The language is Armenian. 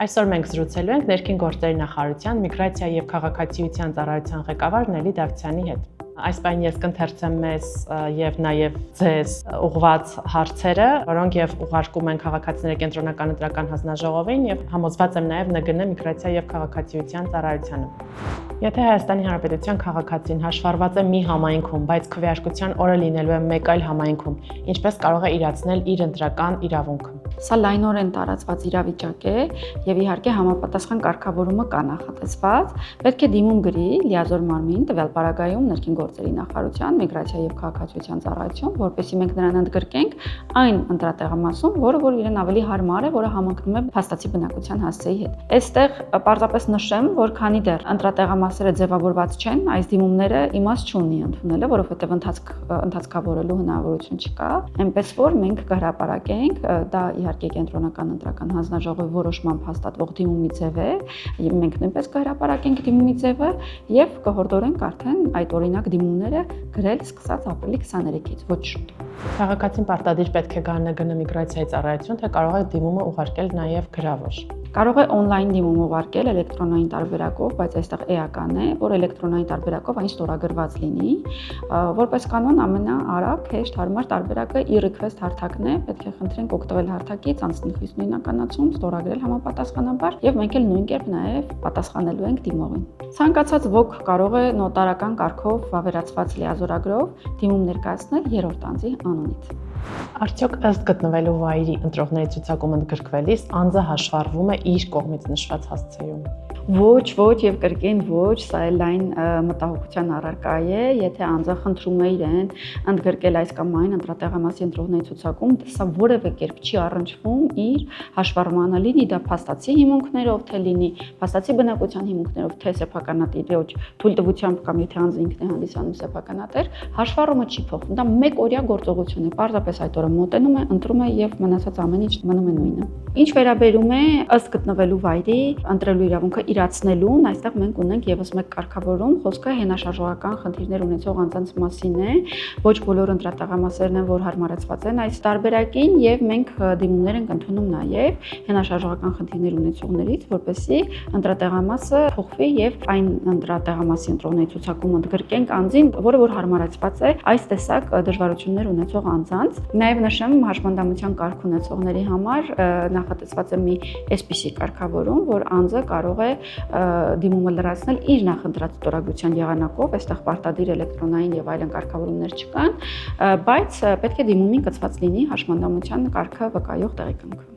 Այսօր մենք զրուցելու ենք ներքին գործերի նախարարության միգրացիա եւ քաղաքացիության ծառայության ղեկավար Նելի Դավթյանի հետ։ Այս պայն ես կընթերցեմ մեզ եւ նաեւ ձեզ ուղղված հարցերը, որոնք եւ ուղարկում են քաղաքացիների կենտրոնական ընտրական հանձնաժողովին եւ համոզված եմ նաեւ ՆԳՆ միգրացիա եւ քաղաքացիության ծառայությանը։ Եթե Հայաստանի Հանրապետության քաղաքացին հաշվառված է մի համայնքում, բայց քվեարկության օրը լինելու է մեկ այլ համայնքում, ինչպես կարող է իրացնել իր ընտրական իրավունքը։ Սա լայնորեն տարածված իրավիճակ է եւ իհարկե համապատասխան կարգավորումը կա նախատեսված։ Պետք է դիմում գրի լիազոր մարմին տվյալ պարագայում ներքին գործերի նախարարության միգրացիա եւ քաղաքացիության ծառայություն, որպեսզի մենք նրան ընդգրկենք այն ընտրատեղամասում, որը որ իրեն ավելի հարմար է, որը համընկնում է փաստացի բնակության հասցեի հետ։ Այստեղ պարզապես նշեմ, որ քանի դեռ ընտրատեղամասերը ձևավորված չեն, այս դիմումները իմաստ չունի ընդունելը, որովհետեւ ընթացքավորելու հնարավորություն չկա, այնպես որ մենք կհրապարակենք, դա իհարկե կենտրոնական ընտրական հանձնաժողովի որոշմամբ հաստատվող դիմումի ձև է, մենք նույնպես կհրապարակենք դիմումի ձևը եւ կհորդորենք արդեն այդ օրինակ դիմումները գրել սկսած ապրիլի 23-ից, ոչ շուտ։ Քաղաքացին պարտադիր պետք է գա ՆԳՆ միգրացիայի ծառայություն, թե կարող է դիմումը ուղարկել նաեւ գրավոր։ Կարող է on-line դիմում ուղարկել էլեկտրոնային տարբերակով, բայց այստեղ էական է, որ էլեկտրոնային տարբերակով այն ստորագրված լինի։ Որպես կանոն ամենաարագ, հեշտ, հարմար տարբերակը e-request հարթակն է, պետք է խնդրենք օգտվել հարթակից, անցնել խիստ նույնականացում, ստորագրել համապատասխանաբար եւ մենք էլ նույն կերպ նաեւ պատասխանելու ենք դիմողին։ Ցանկացած ոք կարող է նոտարական կարգով վավերացված լիազորագրով դիմում ներկայացնել երրորդ անձի անունից։ Արդյոք ըստ գտնվելու վայրի ընտրողների ցուցակում ընդգրկվելիս անձը հաշվառվում է իր կողմից նշված հասցեում։ Ոչ եւ կրկին ոչ, սա էլ այն մտահոգության առարկա է, եթե անձը խնդրում է իրեն ընդգրկել այս կամ այն ընտրատեղամասի ընտրողների ցուցակում, սա որևէ կերպ չի առնչվում իր հաշվառմանը, լինի դա փաստացի հիմունքներով, թե լինի փաստացի բնակության հիմունքներով, թե սեփականատիրի թույլտվությամբ կամ եթե անձը ինքն է հանդիսանում սեփականատեր, հաշվառումը չի փոխվում, դա մեկ օրյա գործողություն է, պարզապես այդ օրը մոտենում է, ընտրում է եւ մնացած ամեն ինչ մնում է նույնը։ Ինչ վերաբերում է ըստ գտնվելու վայրի ընտրելու իրավունքը իրացնելուն, այստեղ մենք ունենք եւս մեկ կարգավորում, խոսքը հենաշարժողական խնդիրներ ունեցող անձանց մասին է, ոչ բոլոր ընտրատեղամասերն են, որ հարմարեցված են այս տարբերակին եւ մենք դիմումներ ենք ընդունում նաեւ հենաշարժողական խնդիրներ ունեցողներից, որպեսզի ընտրատեղամասը փոխվի եւ այն ընտրատեղամասի ընտրողների ցուցակում ընդգրկենք անձին, որը որ հարմարեցված է այս տեսակ դժվարություններ ունեցող անձանց։ Նաեւ նշեմ հաշմանդամության կարգ ունեցողների համար նախատեսված է մի այսպիսի կարգավորում, որ անձը կարող է դիմումը լրացնել իր նախընտրած ստորագրության եղանակով, այստեղ պարտադիր էլեկտրոնային եւ այլն կարգավորումներ չկան, բայց պետք է դիմումին կցված լինի հաշմանդամության կարգը վկայող տեղեկանք։